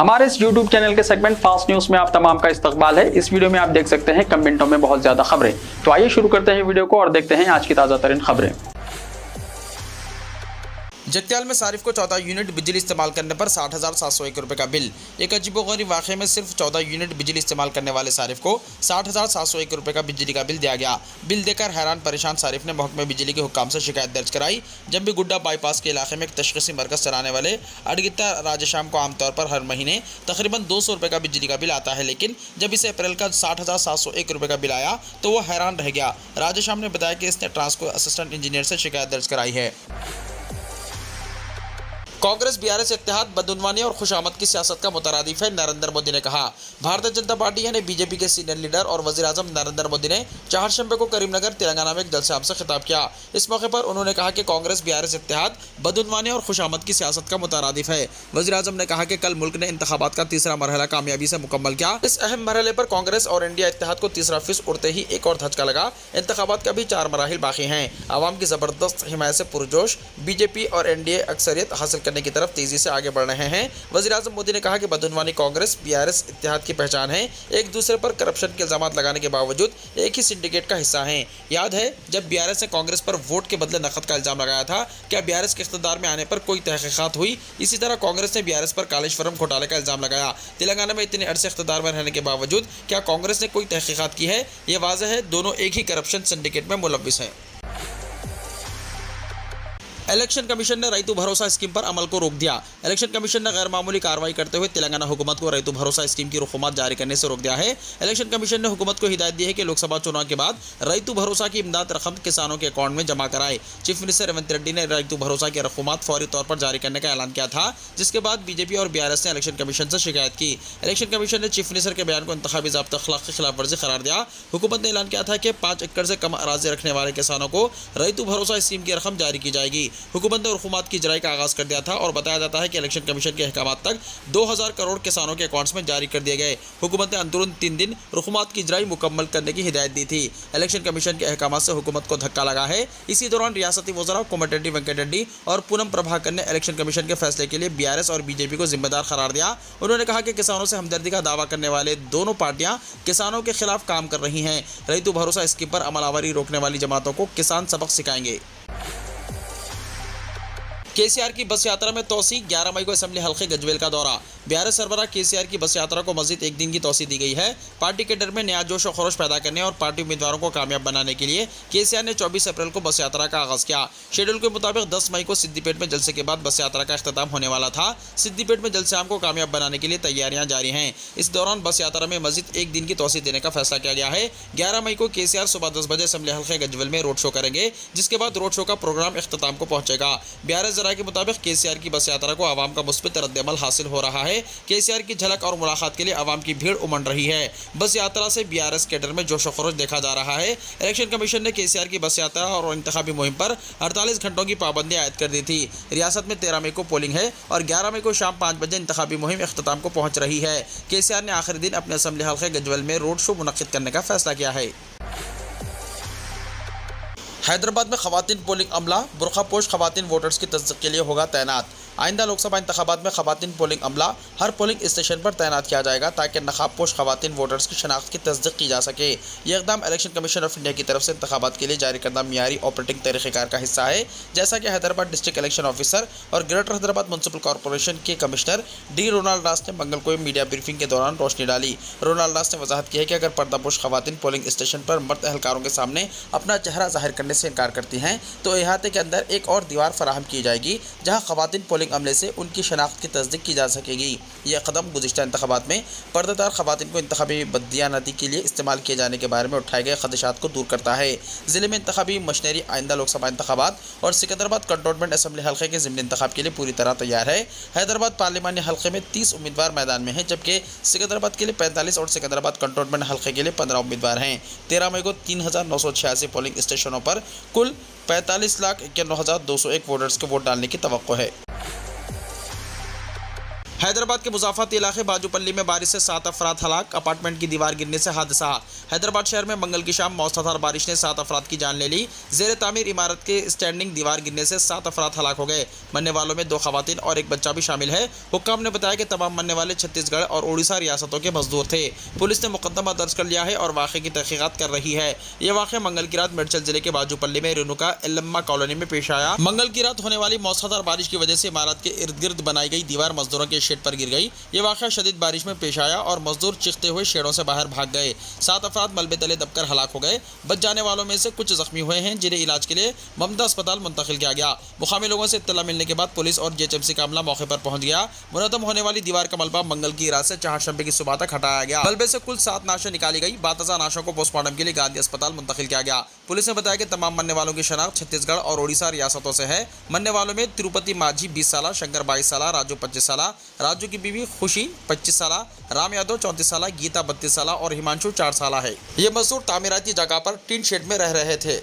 हमारे इस YouTube channel के सेगमेंट फास्ट न्यूज में आप तमाम का इस्तकबाल है। इस वीडियो में आप देख सकते हैं कम मिनटों में बहुत ज्यादा खबरें। तो आइए शुरू करते हैं वीडियो को और देखते हैं आज की ताजा तरीन खबरें। जगत्याल में सारिफ को 14 यूनिट बिजली इस्तेमाल करने पर 60,701 रुपये का बिल। एक अजीबोगरीब वाक़े में सिर्फ 14 यूनिट बिजली इस्तेमाल करने वाले सारिफ को 60,701 रुपये का बिजली का बिल दिया गया। बिल देकर हैरान परेशान सारिफ ने महकमे बिजली के हुक्काम से शिकायत दर्ज कराई। जब भी गुड्डा बाईपास के इलाके में एक तशख़ीसी मरकज़ चलाने वाले अड़गिता राजेशाम को आमतौर पर हर महीने तकरीबन 200 रुपये का बिजली का बिल आता है, लेकिन जब इसे अप्रैल का 60,701 रुपये का बिल आया तो वो हैरान रह गया। राजेशाम ने बताया कि इसने ट्रांसको असिस्टेंट इंजीनियर से शिकायत दर्ज कराई है। कांग्रेस बीआरएस इत्तेहाद बदउनवानी और खुशामद की सियासत का मुतरादिफ है, नरेंद्र मोदी ने कहा। भारतीय जनता पार्टी यानी बीजेपी के सीनियर लीडर और वज़ीर आज़म नरेंद्र मोदी ने चारशंबे को करीमनगर तेलंगाना में एक जलसे से खिताब किया। इस मौके पर उन्होंने कहा कि कांग्रेस बीआरएस इत्तेहाद बदउनवानी और खुशामद की सियासत का मुतरादिफ है। वज़ीर आज़म ने कहा कि कल मुल्क ने इंतखाबात का तीसरा मरहला कामयाबी से मुकम्मल किया। इस अहम मरहले पर कांग्रेस और इंडिया इत्तेहाद को तीसरा फीस उड़ते ही एक और धचका लगा। इंतखाबात का भी 4 मराहिल बाकी हैं। आवाम की ज़बरदस्त हिमायत से पुरजोश बीजेपी और एनडीए अक्सरियत हासिल करने की तरफ तेजी से आगे बढ़ रहे हैं। वज़ीर आज़म मोदी ने कहा कि बदउनवानी कांग्रेस बीआरएस इत्तेहाद की पहचान है। एक दूसरे पर करप्शन के इल्जाम लगाने के बावजूद एक ही सिंडिकेट का हिस्सा हैं। याद है जब बीआरएस ने कांग्रेस पर वोट के बदले नकद का इल्जाम लगाया था, क्या बीआरएस के इख्तियार में आने पर कोई तहकीकात हुई? इसी तरह कांग्रेस ने बीआरएस पर कालेश्वरम घोटाले का इल्जाम लगाया। तेलंगाना में इतने अरसे इख्तियार में रहने के बावजूद क्या कांग्रेस ने कोई तहकीकात की है? ये वाज़ेह है दोनों एक ही करप्शन सिंडिकेट में मुलव्विस हैं। इलेक्शन कमीशन ने रैतु भरोसा स्कीम पर अमल को रोक दिया। इलेक्शन कमीशन ने गैर मामूली कार्रवाई करते हुए तेलंगाना हुकूमत को रैतु भरोसा स्कीम की रकूमात जारी करने से रोक दिया है। इलेक्शन कमीशन ने हुकूमत को हिदायत दी है कि लोकसभा चुनाव के बाद रैतु भरोसा की इमदाद रकम किसानों के अकाउंट में जमा कराए। चीफ मिनिस्टर रेवंत रेड्डी ने रैतु भरोसा की रकूमात फौरी तौर पर जारी करने का ऐलान किया था, जिसके बाद बीजेपी और बीआरएस ने इलेक्शन कमीशन से शिकायत की। इलेक्शन कमीशन ने चीफ मिनिस्टर के बयान को इंतखाबी ज़ाब्ता अखलाक की खिलाफ वर्जी करार दिया। हुकूमत ने ऐलान किया था कि 5 एकड़ से कम अराजी रखने वाले किसानों को रैतु भरोसा स्कीम की रकम जारी की जाएगी। हुकूमत ने रकूमात की इजराई का आगाज कर दिया था और बताया जाता है कि इलेक्शन कमीशन के अहकामात तक 2000 करोड़ किसानों के अकाउंट्स में जारी कर दिए गए। हुकूमत ने अंदरून 3 दिन रकूमात की इजराई मुकम्मल करने की हिदायत दी थी। इलेक्शन कमीशन के अहकामात से हुकूमत को धक्का लगा है। इसी दौरान रियासती वज़रा कोमटिरेड्डी वेंकट रेड्डी और पूनम प्रभाकर ने इलेक्शन कमीशन के फैसले के लिए बीआरएस और बीजेपी को जिम्मेदार करार दिया। उन्होंने कहा कि किसानों से हमदर्दी का दावा करने वाले दोनों पार्टियां किसानों के खिलाफ काम कर रही हैं। रैतु भरोसा स्कीम पर अमलावरी रोकने वाली जमातों को किसान सबक सिखाएंगे। केसीआर की बस यात्रा में तोसी। 11 मई को असेंबली हल्के गजवेल का दौरा। बीआरएस सरबराह केसीआर की बस यात्रा को मजीद एक दिन की तोसी दी गई है। पार्टी कैडर में नया जोश और खरोश पैदा करने और पार्टी उम्मीदवारों को कामयाब बनाने के लिए केसीआर ने 24 अप्रैल को बस यात्रा का आगाज किया। शेड्यूल के मुताबिक 10 मई को सिद्दीपेट में जलसे के बाद बस यात्रा का अख्ताम होने वाला था। सिद्दीपेट में जलसे आम को कामयाब बनाने के लिए तैयारियां जारी हैं। इस दौरान बस यात्रा में मजीद एक दिन की तोसी देने का फैसला किया गया है। 11 मई को केसीआर सुबह 10 बजे असेंबली हल्के गजवेल में रोड शो करेंगे, जिसके बाद रोड शो का प्रोग्राम इख्तिताम को पहुंचेगा। बीआरएस जराये के मुताबिक केसीआर की बस यात्रा को आवाम का मुस्बित रद्द-ए-अमल हासिल हो रहा है। केसीआर की झलक और मुलाकात के लिए आवाम की भीड़ उमड़ रही है। बस यात्रा से बीआरएस कैडर में जोश और खरोश देखा जा रहा है। इलेक्शन कमीशन ने केसीआर की बस यात्रा और इंतखाबी मुहिम पर 48 घंटों की पाबंदी आयद कर दी थी। रियासत में 13 मई को पोलिंग है और 11 मई को शाम 5 बजे इंतखाबी मुहिम इख्तिताम को पहुंच रही है। केसीआर ने आखिरी दिन अपने असेंबली हल्के गजवेल में रोड शो मुनक्किद करने का फैसला किया है। हैदराबाद में खवातीन पोलिंग अमला। बुरखापोश खवातीन वोटर्स की तस्दीक के लिए होगा तैनात। आइंदा लोकसभा इंतखाबात में खवातीन पोलिंग अमला हर पोलिंग स्टेशन पर तैनात किया जाएगा ताकि नकाबपोश खवातीन वोटर्स की शनाख्त की तस्दीक की जा सके। यह इक़दाम इलेक्शन कमीशन ऑफ इंडिया की तरफ से इंतखाबात के लिए जारी करदा मियारी ऑपरेटिंग तरीक़ेकार का हिस्सा है। जैसा कि हैदराबाद डिस्ट्रिक्ट इलेक्शन ऑफिसर और ग्रेटर हैदराबाद म्युनिसिपल कॉर्पोरेशन के कमिश्नर डी रोनाल्ड दास ने मंगल को मीडिया ब्रीफिंग के दौरान रोशनी डाली। रोनाल्ड दास ने वजाहत की है कि अगर पर्दापोश खवातीन पोलिंग स्टेशन पर मर्द एहलकारों के सामने अपना चेहरा जाहिर करने से इनकार करती हैं तो इहाते के अंदर एक और दीवार फराहम की जाएगी जहां खवातीन पोलिंग अमले से उनकी शनाख्त की तस्दीक की जा सकेगी। यह कदम गुज़िश्ता इंतखाबात में पर्दादार खवातीन को इंतखाबी बददियानती के लिए इस्तेमाल किए जाने के बारे में उठाए गए खदशात को दूर करता है। ज़िले में इंतखाबी मशीनरी आइंदा लोकसभा इंतखाबात और सिकंदराबाद कंटोनमेंट असेंबली हल्के के ज़िमनी इंतखाब के लिए पूरी तरह तैयार है। हैदराबाद पार्लिमानी हल्के में 30 उम्मीदवार मैदान में हैं, जबकि सिकंदराबाद के लिए 45 और सिकंदराबाद कंटोनमेंट हल्के के लिए 15 उम्मीदवार हैं। 13 मई को 3986 पोलिंग स्टेशनों पर कुल 45,91,201 वोटर्स के वोट डालने की तवक्को है। हैदराबाद के मुज़ाफ़ाती इलाके बाजूपल्ली में बारिश से 7 अफराद हलाक, अपार्टमेंट की दीवार गिरने से हादसा। हैदराबाद शहर में मंगल की शाम मौसलाधार बारिश ने 7 अफराद की जान ले ली। ज़ेर तामीर इमारत के स्टैंडिंग दीवार गिरने से 7 अफराद हलाक हो गए। मरने वालों में 2 खवातीन और 1 बच्चा भी शामिल है। हुक्काम ने बताया कि तमाम मरने वाले छत्तीसगढ़ और उड़ीसा रियासतों के मजदूर थे। पुलिस ने मुकदमा दर्ज कर लिया है और वाक़े की तहकीकात कर रही है। ये वाक़या मंगल की रात मिर्चल जिले के बाजूपल्ली में रेणुका एल्लम्मा कॉलोनी में पेश आया। मंगल की रात होने वाली मौसलाधार बारिश की वजह से इमारत के इर्द गिर्द बनाई गई दीवार मजदूरों के शेड पर गिर गई। ये वाक़या शदीद बारिश में पेश आया और मजदूर चीखते हुए शेडों से बाहर भाग गए। 7 अफराद मलबे तले दबकर हलाक हो गए। बच जाने वालों में से कुछ जख्मी हुए हैं, जिन्हें इलाज के लिए ममता अस्पताल मुंतकिल किया गया। मुकामी लोगों से इत्तला मिलने के बाद पुलिस और जेएचएमसी का अमला मौके पर पहुंच गया। मुनद्दम होने वाली दीवार का मलबा मंगल की रात से चारशंबे की सुबह तक हटाया गया। मलबे से कुल 7 नाशें निकाली गई। बातजा नाशों को पोस्टमार्टम के लिए गांधी अस्पताल मुंतकिल किया गया। पुलिस ने बताया कि तमाम मरने वालों की शनाख्त छत्तीसगढ़ और उड़ीसा रियासतों से है। मरने वालों में तिरुपति माझी 20 साल, शंकर 22 साल, राजू 25 साल, राजू की बीवी खुशी 25 साल, राम यादव 34 साल, गीता 32 साल और हिमांशु 4 साल है। ये मजदूर तामीराती जगह पर टीन शेड में रह रहे थे।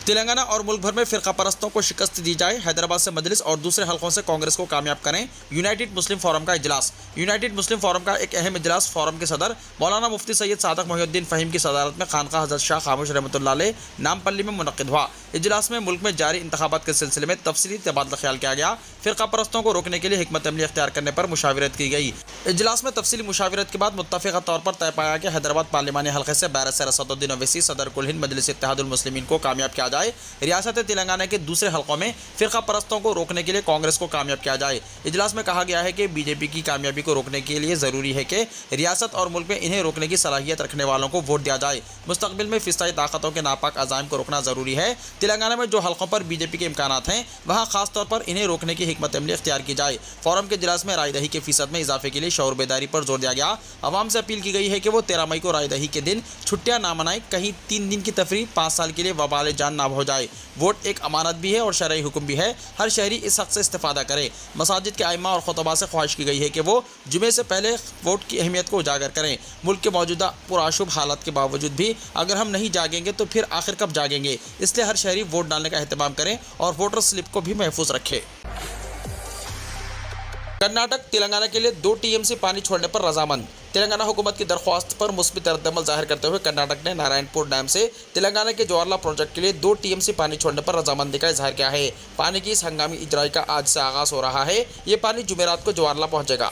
तेलंगाना और मुल्क भर में फिरका परस्तों को शिकस्त दी जाए, हैदराबाद से मजलिस और दूसरे हलकों से कांग्रेस को कामयाब करें। यूनाइटेड मुस्लिम फोरम का इजलास। यूनाइटेड मुस्लिम फोरम का एक अहम इजलास फोरम के सदर मौलाना मुफ्ती सैयद सादक मोहिउद्दीन फ़हीम की सदारत में खानका हज़रत शाह खामोश रहमतुल्लाह अलैह नामपल्ली में मुनक़्क़िद हुआ। इजलास में मुल्क में जारी इंतखाबात के सिलसिले में तफसीली तबादला ख्याल किया गया। फिरका परस्तों को रोकने के लिए हिकमत अमली इख्तियार करने पर मुशावरत की गई। इजलास में तफसीली मुशावरत के बाद मुत्तफ़िक़ा तौर पर तय पाया कि हैदराबाद पार्लिमानी हल्के से बैरिस्टर असदुद्दीन ओवैसी सदर कुल हिंद मजलिस इत्तेहादुल मुस्लिमीन को कामयाब किया जाए। रियासत तेलंगाना के दूसरे हलकों में फिरका परस्तों को रोकने के लिए कांग्रेस को कामयाब किया जाए। इजलास में कहा गया है कि बीजेपी की कामयाबी को रोकने के लिए ज़रूरी है कि रियासत और मुल्क में इन्हें रोकने की सलाहियत रखने वालों को वोट दिया जाए। मुस्तकबिल में फिस्ताई ताकतों के नापाक अज़ाइम को रोकना ज़रूरी है। तेलंगाना में जो हलकों पर बीजेपी के इम्कानात हैं, वहाँ खास तौर पर इन्हें रोकने की हिकमत अमली इख्तियार की जाए। फोरम के इजलास में रायदही के फ़ीसद में इजाफे के लिए शऊर बेदारी पर जोर दिया गया। अवाम से अपील की गई है कि वो 13 मई को रायदही के दिन छुट्टियाँ ना मनाएं। कहीं 3 दिन की तफरीह 5 साल के लिए वबाल जान ना हो जाए। वोट एक अमानत भी है और शरई हुक्म भी है। हर शहरी इस हक़ से इस्तिफ़ादा करे। मसाजिद के आइमा और खुतबा से ख्वाहिश की गई है कि वो जुमे से पहले वोट की अहमियत को उजागर करें। मुल्क के मौजूदा पुराशुभ हालात के बावजूद भी अगर हम नहीं जागेंगे तो फिर आखिर कब जागेंगे। इसलिए हर शहरी वोट डालने का एहतमाम करें और वोटर स्लिप को भी महफूज रखें। कर्नाटक तेलंगाना के लिए 2 टीएमसी पानी छोड़ने पर रजामंद। तेलंगाना हुकूमत की दरख्वास्त पर मुस्बित रद्दअमल जाहिर करते हुए कर्नाटक ने नारायणपुर डैम से तेलंगाना के जवाहरलाल प्रोजेक्ट के लिए 2 टीएमसी पानी छोड़ने पर रजामंदी का इजहार किया है। पानी की इस हंगामी इजराई का आज से आगाज़ हो रहा है। ये पानी जुमेरात को जवाहरलाल पहुँचेगा।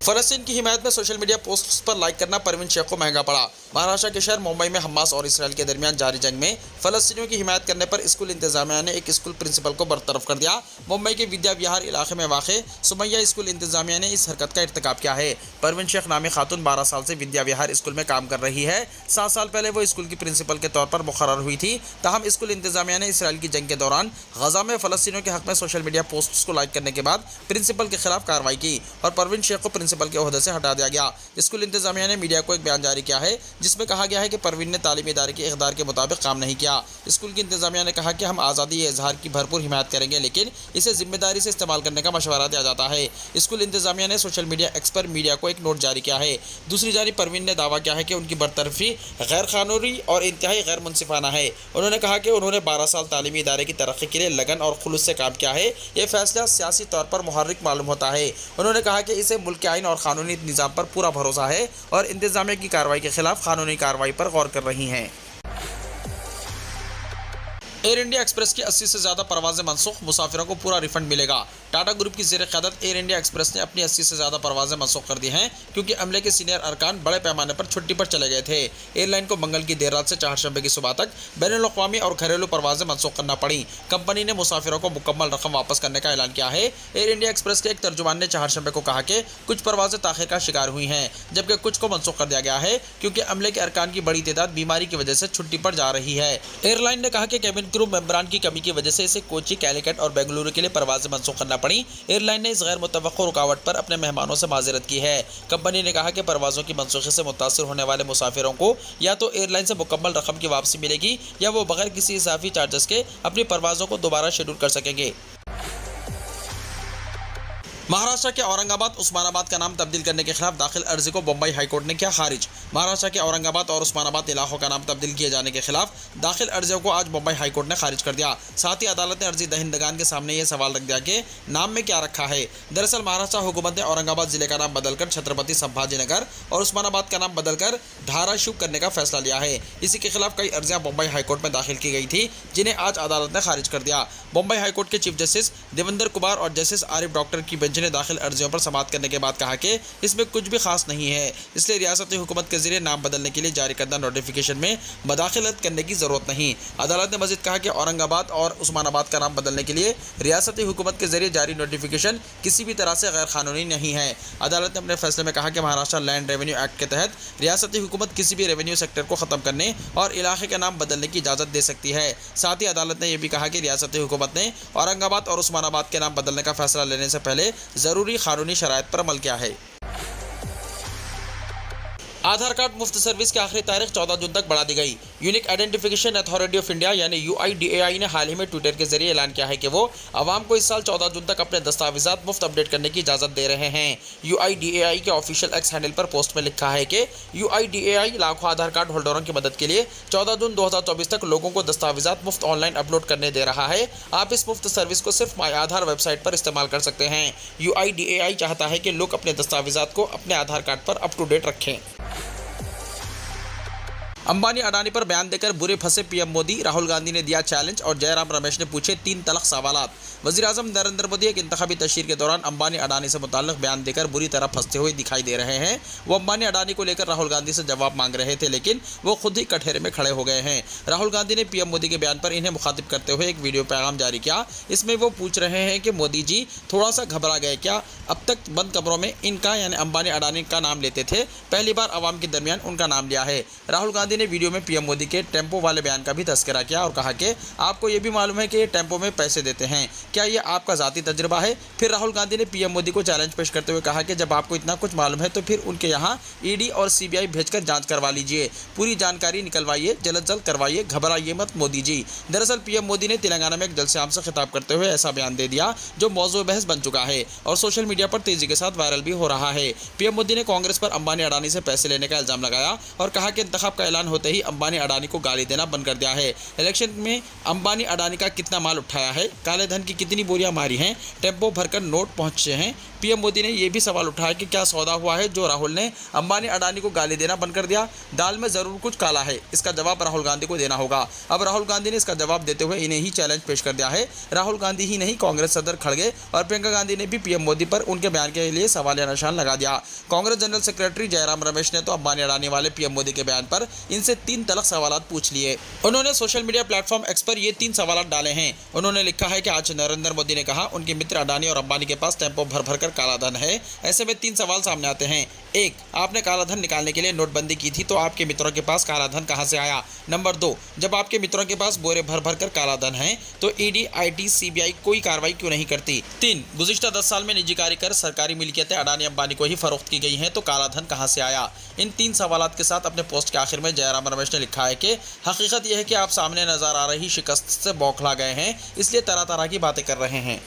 फ़लस्तीन की हिमायत में सोशल मीडिया पोस्ट्स पर लाइक करना परवीन शेख को महंगा पड़ा। महाराष्ट्र के शहर मुंबई में हमास और इसराइल के दरमियान जारी जंग में फ़लस्तीनियों की हिमायत करने पर स्कूल इंतजामिया ने एक स्कूल प्रिंसिपल को बरतरफ कर दिया। मुंबई के विद्या विहार इलाके में वाक़ सुमैया स्कूल इंतजामिया ने इस हरकत का इर्तिकाब किया है। परवीन शेख नामी खातून 12 साल से विद्या विहार स्कूल में काम कर रही है। 7 साल पहले वो स्कूल की प्रिंसिपल के तौर पर मुकर्रर हुई थी। ताहम स्कूल इंतजामिया ने इसराइल की जंग के दौरान गजा में फ़लस्तीनियों के हक़ में सोशल मीडिया पोस्ट्स को लाइक करने के बाद प्रिंसिपल के खिलाफ कार्रवाई की और परवीन शेख को प्रिंसिपल के ओहदे से हटा दिया गया। स्कूल इंतजामिया ने मीडिया को एक बयान जारी किया है, जिसमें कहा गया है कि परवीन ने तालीमी इदारे के इक़दार के मुताबिक काम नहीं किया। स्कूल की इंतजामिया ने कहा कि हम आज़ादी इजहार की भरपूर हिमायत करेंगे, लेकिन इसे जिम्मेदारी से इस्तेमाल करने का मशवरा दिया जाता है। स्कूल इंतजामिया ने सोशल मीडिया एक्स पर मीडिया को एक नोट जारी किया है। दूसरी जानिब परवीन ने दावा किया है कि उनकी बरतरफी गैर कानूनी और इंतहाई गैर मुनसिफाना है। उन्होंने कहा कि उन्होंने 12 साल तालीमी इदारे की तरक्की के लिए लगन और खुलूस से काम किया है। ये फैसला सियासी तौर पर मुहर्रिक मालूम होता है। उन्होंने कहा कि इसे मुल्क के आइन और कानूनी निज़ाम पर पूरा भरोसा है और इंतजामिया की कार्रवाई के खिलाफ कानूनी कार्रवाई पर गौर कर रही हैं। एयर इंडिया एक्सप्रेस की 80 से ज़्यादा परवाज़ें मनसूख, मुसाफिरों को पूरा रिफंड मिलेगा। टाटा ग्रुप की ज़ेर क़यादत एयर इंडिया एक्सप्रेस ने अपनी 80 से ज़्यादा परवाज़ें मनसूख कर दी हैं, क्योंकि अमले के सीनियर अरकान बड़े पैमाने पर छुट्टी पर चले गए थे। एयरलाइन को मंगल की देर रात से चारशंबे की सुबह तक बैनुल-अक़वामी और घरेलू परवाज़ें मनसूख करना पड़ी। कंपनी ने मुसाफिरों को मुकम्मल रकम वापस करने का ऐलान किया है। एयर इंडिया एक्सप्रेस के एक तर्जुमान ने चारशंबे को कहा कि कुछ परवाज़ें ताख़ीर का शिकार हुई हैं, जबकि कुछ को मनसूख कर दिया गया है, क्योंकि अमले के अरकान की बड़ी तादाद बीमारी की वजह से छुट्टी पर जा रही है। एयरलाइन ने कहा कि कैबिन क्रू मेंबरान की कमी की वजह से इसे कोची, कैलिकट और बेंगलुरु के लिए परवाज़ें मनसूख करना पड़ी। एयरलाइन ने इस गैर मुतवक्को रुकावट पर अपने मेहमानों से माज़रत की है। कंपनी ने कहा कि परवाज़ों की मनसूखी से मुतासिर होने वाले मुसाफिरों को या तो एयरलाइन से मुकम्मल रकम की वापसी मिलेगी या वो बगैर किसी इजाफी चार्जेस के अपनी परवाज़ों को दोबारा शेड्यूल कर सकेंगे। महाराष्ट्र के औरंगाबाद उस्मानाबाद का नाम तब्दील करने के खिलाफ दाखिल अर्जी को बम्बई हाईकोर्ट ने किया खारिज। महाराष्ट्र के औरंगाबाद और उस्मानाबाद इलाकों का नाम तब्दील किए जाने के खिलाफ दाखिल अर्जियों को आज मुंबई हाईकोर्ट ने खारिज कर दिया। साथ ही अदालत ने अर्जी दहिंदगान के सामने ये सवाल रख दिया कि नाम में क्या रखा है। दरअसल महाराष्ट्र हुकूमत ने औरंगाबाद जिले का नाम बदलकर छत्रपति संभाजीनगर और उस्मानाबाद का नाम बदलकर धाराशिव करने का फैसला लिया है। इसी के खिलाफ कई अर्जियां मुंबई हाईकोर्ट में दाखिल की गई थी, जिन्हें आज अदालत ने खारिज कर दिया। मुंबई हाईकोर्ट के चीफ जस्टिस देवेंद्र कुमार और जस्टिस आरिफ डॉक्टर की बेंच ने दाखिल अर्जियों पर समाअत करने के बाद कहा कि इसमें कुछ भी खास नहीं है, इसलिए रियासती हुकूमत के जरिए नाम बदलने के लिए जारी करदा नोटिफिकेशन में मदाखलत करने की जरूरत नहीं। अदालत ने मजीद कहा कि औरंगाबाद और उस्मानाबाद का नाम बदलने के लिए रियासती हुकूमत के जरिए जारी नोटिफिकेशन किसी भी तरह से गैर कानूनी नहीं है। अदालत ने अपने फैसले में कहा कि महाराष्ट्र लैंड रेवेन्यू एक्ट के तहत रियासती हुकूमत किसी भी रेवेन्यू सेक्टर को खत्म करने और इलाके के नाम बदलने की इजाजत दे सकती है। साथ ही अदालत ने यह भी कहा कि रियासती हुकूमत ने औरंगाबाद और उस्मानाबाद के नाम बदलने का फैसला लेने से पहले जरूरी कानूनी शराइत पर अमल किया है। आधार कार्ड मुफ्त सर्विस की आखिरी तारीख 14 जून तक बढ़ा दी गई। Unique identification authority of India यानी UIDAI ने हाल ही में ट्विटर के जरिए ऐलान किया है कि वो आवाम को इस साल 14 जून तक अपने दस्तावेजात मुफ्त अपडेट करने की इजाज़त दे रहे हैं। UIDAI के ऑफिशियल एक्स हैंडल पर पोस्ट में लिखा है कि UIDAI लाखों आधार कार्ड होल्डरों की मदद के लिए 14 जून 2024 तक लोगों को दस्तावेजात मुफ्त ऑनलाइन अपलोड करने दे रहा है। आप इस मुफ्त सर्विस को सिर्फ माई आधार वेबसाइट पर इस्तेमाल कर सकते हैं। UIDAI चाहता है कि लोग अपने दस्तावेजात को अपने आधार कार्ड पर अप टू डेट रखें। अंबानी अडानी पर बयान देकर बुरे फंसे पीएम मोदी, राहुल गांधी ने दिया चैलेंज और जयराम रमेश ने पूछे 3 तलख सवालात। वज़ीर-ए-आज़म नरेंद्र मोदी एक इंतखाबी तशरीर के दौरान अंबानी अडानी से मुताल्लिक़ बयान देकर बुरी तरह फंसते हुए दिखाई दे रहे हैं। वो अंबानी अडानी को लेकर राहुल गांधी से जवाब मांग रहे थे, लेकिन वो खुद ही कठघरे में खड़े हो गए हैं। राहुल गांधी ने पीएम मोदी के बयान पर इन्हें मुखातिब करते हुए एक वीडियो पैगाम जारी किया। इसमें वो पूछ रहे हैं कि मोदी जी थोड़ा सा घबरा गए क्या? अब तक बंद कमरों में इनका यानी अंबानी अडानी का नाम लेते थे, पहली बार आवाम के दरमियान उनका नाम लिया है। राहुल गांधी ने वीडियो में पीएम मोदी के टेम्पो वाले बयान का भी तस्करा किया और कहा कि आपको ये भी मालूम है कि ये टेम्पो में पैसे देते हैं, क्या ये आपका ज़ाती तजुर्बा है? फिर राहुल गांधी ने पीएम मोदी को चैलेंज पेश करते हुए कहा कि जब आपको इतना कुछ मालूम है तो फिर उनके यहाँ ईडी और सीबीआई भेजकर जांच करवा लीजिए, पूरी जानकारी निकलवाइए, जल्द जल्द करवाइए, घबराइए मत मोदी जी। दरअसल पीएम मोदी ने तेलंगाना में एक जलसे-आम से खिताब करते हुए ऐसा बयान दे दिया जो मौजूद बहस बन चुका है और सोशल मीडिया पर तेजी के साथ वायरल भी हो रहा है। पीएम मोदी ने कांग्रेस पर अंबानी अडानी से पैसे लेने का इल्जाम लगाया और कहा कि इंतखाब का ऐलान होते ही अंबानी अडानी को गाली देना बंद कर दिया है। इलेक्शन में अंबानी अडानी का कितना माल उठाया है, काले धन की कितनी बोरियां मारी हैं, टेम्पो भरकर नोट पहुंचे हैं। पीएम मोदी ने यह भी सवाल उठाया कि क्या सौदा हुआ है जो राहुल ने अंबानी अडानी को गाली देना बंद कर दिया? दाल में जरूर कुछ काला है, इसका जवाब राहुल गांधी को देना होगा। अब राहुल गांधी ने इसका जवाब देते हुए इन्हें ही चैलेंज पेश कर दिया है। राहुल गांधी ही नहीं, कांग्रेस सदर खड़गे और प्रियंका गांधी ने भी पीएम मोदी पर उनके बयान के लिए सवालिया निशान लगा दिया। कांग्रेस जनरल सेक्रेटरी जयराम रमेश ने तो अंबानी अडानी वाले पीएम मोदी के बयान पर इनसे 3 तलख सवालात पूछ लिए। उन्होंने सोशल मीडिया प्लेटफॉर्म एक्स पर ये 3 सवाल डाले हैं। उन्होंने लिखा है कि आज नरेंद्र मोदी ने कहा उनके मित्र अडानी और अंबानी के पास टेम्पो भर भर कर काला धन है। ऐसे में 3 सवाल सामने आते हैं। 1, आपने काला धन निकालने के लिए नोटबंदी की थी तो आपके मित्रों के पास काला धन कहां से आया? नंबर 2, जब आपके मित्रों के पास बोरे भर भर कर काला धन है तो ईडी, आईटी, सीबीआई कोई कार्रवाई क्यों नहीं करती? 3, गुज़िश्ता 10 साल में निजी कार्य कर सरकारी मिल्कियतें अडानी अंबानी को ही फरोख्त की गई हैं तो काला धन कहां से आया? इन 3 सवालात के साथ अपने पोस्ट के आखिर में जयराम रमेश ने लिखा है कि हकीकत यह है कि आप सामने नजर आ रही शिकस्त से बौखला गए हैं, इसलिए तरह तरह की बातें कर रहे हैं।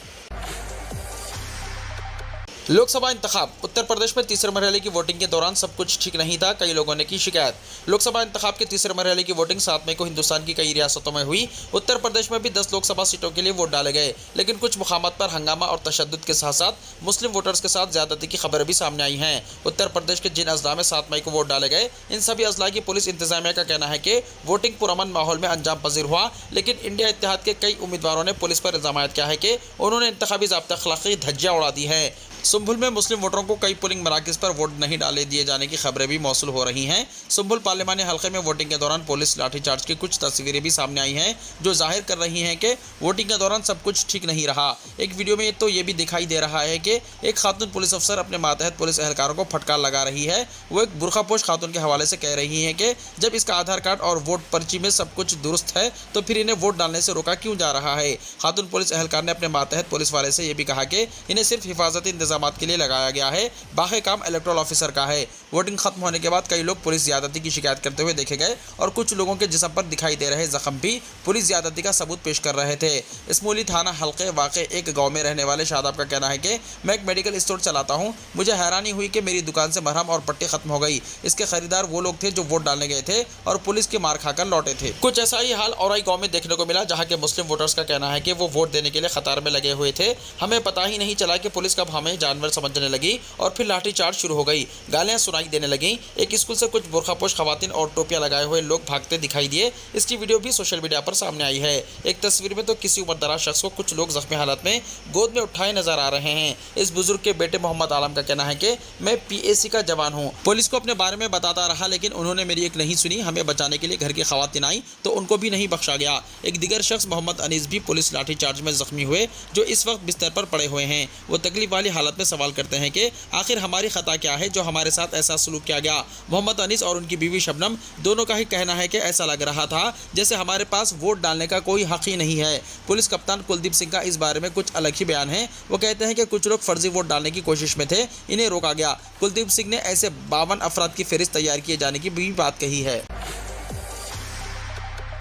लोकसभा इंतखाब। उत्तर प्रदेश में तीसरे मरहले की वोटिंग के दौरान सब कुछ ठीक नहीं था, कई लोगों ने की शिकायत। लोकसभा इंतखाब के तीसरे मरहले की वोटिंग 7 मई को हिंदुस्तान की कई रियासतों में हुई। उत्तर प्रदेश में भी 10 लोकसभा सीटों के लिए वोट डाले गए, लेकिन कुछ मुकामात पर हंगामा और तशद्दुद के साथ साथ मुस्लिम वोटर्स के साथ ज्यादती की खबरें भी सामने आई हैं। उत्तर प्रदेश के जिन अजला में 7 मई को वोट डाले गए, इन सभी अजला की पुलिस इंतजामिया का कहना है कि वोटिंग पुरअमन माहौल में अंजाम पजीर हुआ, लेकिन इंडिया इत्तेहाद के कई उम्मीदवारों ने पुलिस पर इल्जाम किया है कि उन्होंने इंतखाबी ज़ाब्ता अखलाकी धज्जियां उड़ा दी है। संभल में मुस्लिम वोटरों को कई पोलिंग मराकज़ पर वोट नहीं डाले दिए जाने की खबरें भी मौसूल हो रही हैं। संभल पार्लिमानी हल्के में वोटिंग के दौरान पुलिस लाठीचार्ज की कुछ तस्वीरें भी सामने आई हैं जो जाहिर कर रही हैं कि वोटिंग के दौरान सब कुछ ठीक नहीं रहा। एक वीडियो में तो ये भी दिखाई दे रहा है कि एक खातून पुलिस अफसर अपने मातहत पुलिस एहलकारों को फटकार लगा रही है। वो एक बुरखापोश खातून के हवाले से कह रही है कि जब इसका आधार कार्ड और वोट पर्ची में सब कुछ दुरुस्त है तो फिर इन्हें वोट डालने से रोका क्यों जा रहा है। खातून पुलिस एहलकार ने अपने मातहत पुलिस वाले से ये भी कहा कि इन्हें सिर्फ हिफाजती इंतजाम इंतजाम के लिए लगाया गया है, बाकी काम इलेक्टोरल ऑफिसर का है। वोटिंग खत्म होने के बाद कई लोग पुलिस ज्यादती की शिकायत करते हुए देखे गए और कुछ लोगों के जिस्म पर दिखाई दे रहे जख्म भी पुलिस ज्यादती का सबूत पेश कर रहे थे। इसमूली थाना हल्के वाक़े एक गांव में रहने वाले शादाब का कहना है कि मैं एक मेडिकल स्टोर चलाता हूं, मुझे हैरानी हुई कि मेरी दुकान से मरहम और पट्टी खत्म हो गई। इसके खरीदार वो लोग थे जो वोट डालने गए थे और पुलिस की मार खाकर लौटे थे। कुछ ऐसा ही हाल औराई गांव में देखने को मिला, जहां के मुस्लिम वोटर्स का कहना है कि वो वोट देने के लिए कतार में लगे हुए थे। हमें पता ही नहीं चला कि पुलिस कब हमें जानवर समझने लगी और फिर लाठीचार्ज शुरू हो गई, गालियां सुनाई देने लगी। एक स्कूल से कुछ बुर्खापोश खवातीन और टोपियां लगाए हुए लोग भागते दिखाई दिए। इसकी वीडियो भी सोशल मीडिया पर सामने आई है। एक तस्वीर में तो किसी उम्रदराज शख्स को कुछ लोग जख्मी हालत में गोद में उठाए नजर आ रहे हैं। इस बुजुर्ग के बेटे मोहम्मद आलम का कहना है कि मैं PAC का जवान हूं, पुलिस को अपने बारे में बताता रहा लेकिन उन्होंने मेरी एक नहीं सुनी। हमें बचाने के लिए घर की खवातीन आई तो उनको भी नहीं बख्शा गया। एक दिगर शख्स मोहम्मद अनीस भी पुलिस लाठीचार्ज में जख्मी हुए, जो इस वक्त बिस्तर पर पड़े हुए हैं। वो तकलीफ वाली हालत में सवाल करते हैं कि आखिर हमारी खता क्या है जो हमारे साथ ऐसा सलूक किया गया। मोहम्मद अनीस और उनकी बीवी शबनम दोनों का ही कहना है कि ऐसा लग रहा था जैसे हमारे पास वोट डालने का कोई हक ही नहीं है। पुलिस कप्तान कुलदीप सिंह का इस बारे में कुछ अलग ही बयान है। वो कहते हैं कि कुछ लोग फर्जी वोट डालने की कोशिश में थे, इन्हें रोका गया। कुलदीप सिंह ने ऐसे 52 अफराद की फहरिस्त तैयार किए जाने की भी बात कही है।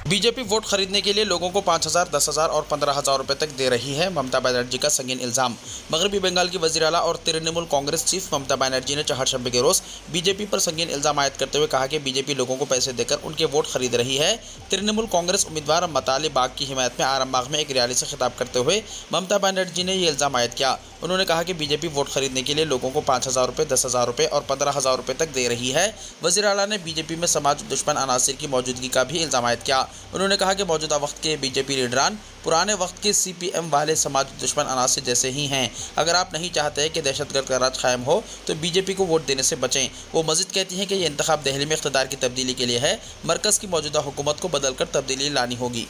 बीजेपी वोट खरीदने के लिए लोगों को 5,000, 10,000 और 15,000 रुपए तक दे रही है, ममता बनर्जी का संगीन इल्जाम। मगरबी बंगाल की वज़ीर आला और तृणमूल कांग्रेस चीफ ममता बनर्जी ने चहारशंबे के रोज बीजेपी पर संगीन इल्जाम आयद करते हुए कहा कि बीजेपी लोगों को पैसे देकर उनके वोट खरीद रही है। तृणमूल कांग्रेस उम्मीदवार मताली बाग की हिमायत में आरामबाग में एक रैली से खिताब करते हुए ममता बनर्जी ने ये इल्जाम आयद किया। उन्होंने कहा कि बीजेपी वोट खरीदने के लिए लोगों को 5,000 रुपये, 10,000 रुपये और 15,000 रुपये तक दे रही है। वज़ीर आला ने बीजेपी में समाज दुश्मन अनासिर की मौजूदगी का भी इल्जाम आयद किया। उन्होंने कहा कि मौजूदा वक्त के बीजेपी लीडरान पुराने वक्त के CPM वाले समाज दुश्मन अनासिर जैसे ही हैं। अगर आप नहीं चाहते कि दहशतगर्द का राज कायम हो तो बीजेपी को वोट देने से बचें। वो मजीद कहती हैं कि ये इंतखाब दिल्ली में इख्तिदार की तब्दीली के लिए है, मरकज़ की मौजूदा हुकूमत को बदलकर तब्दीली लानी होगी।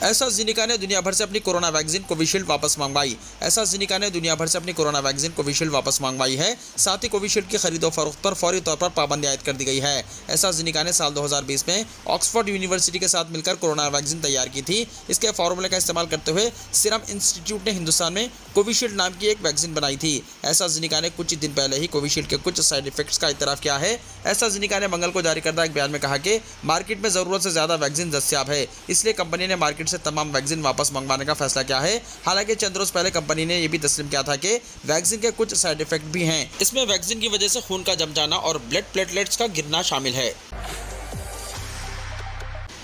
एस्ट्राज़ेनेका ने दुनिया भर से अपनी कोरोना वैक्सीन कोविशील्ड वापस मंगवाई। एस्ट्राज़ेनेका ने दुनिया भर से अपनी कोरोना वैक्सीन कोविशील्ड वापस मंगवाई है। साथ ही कोविशील्ड की खरीदो फरोख्त पर फौरी तौर पर पाबंदी आयद कर दी गई है। एस्ट्राज़ेनेका ने साल 2020 में ऑक्सफोर्ड यूनिवर्सिटी के साथ मिलकर कोरोना वैक्सीन तैयार की थी। इसके फार्मूले का इस्तेमाल करते हुए सीरम इंस्टीट्यूट ने हिंदुस्तान में कोविशील्ड नाम की एक वैक्सीन बनाई थी। एस्ट्राज़ेनेका ने कुछ ही दिन पहले ही कोविशील्ड के कुछ साइड इफेक्ट्स का इतराफ़ किया है। एस्ट्राज़ेनेका ने मंगल को जारी करदा एक बयान में कहा कि मार्केट में ज़रूरत से ज़्यादा वैक्सीन दस्तियाब है, इसलिए कंपनी ने मार्केट से तमाम वैक्सीन वापस मंगवाने का फैसला किया है। हालांकि चंद रोज पहले कंपनी ने यह भी तस्लीम किया था कि वैक्सीन के कुछ साइड इफेक्ट भी हैं। इसमें वैक्सीन की वजह से खून का जम जाना और ब्लड प्लेटलेट्स का गिरना शामिल है।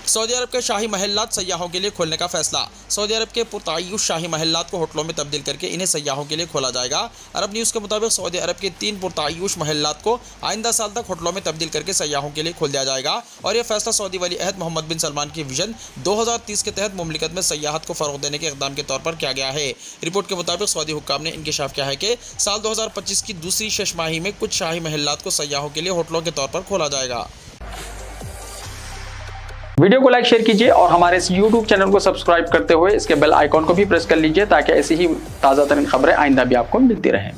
सऊदी अरब के शाही महल्लात सयाहों के लिए खोलने का फैसला। सऊदी अरब के पुरतायुश शाही महल्लात को होटलों में तब्दील करके इन्हें सयाहों के लिए खोला जाएगा। अरब न्यूज़ के मुताबिक सऊदी अरब के 3 पुरतायुश महल्लात को आइंदा साल तक होटलों में तब्दील करके सयाहों के लिए खोल दिया जाएगा और यह फैसला सऊदी वली अहद मोहम्मद बिन सलमान की विजन 2030 के तहत मुमलिकत में सयाहत को फ़रोग़ देने के इक़दाम के तौर पर किया गया है। रिपोर्ट के मुताबिक सऊदी हुक्काम ने इंकशाफ किया है कि साल 2025 की दूसरी शशमाही में कुछ शाही महल्लात को सयाहों के लिए होटलों के तौर पर खोला जाएगा। वीडियो को लाइक शेयर कीजिए और हमारे इस YouTube चैनल को सब्सक्राइब करते हुए इसके बेल आइकॉन को भी प्रेस कर लीजिए ताकि ऐसी ही ताज़ा तरीन खबरें आइंदा भी आपको मिलती रहें।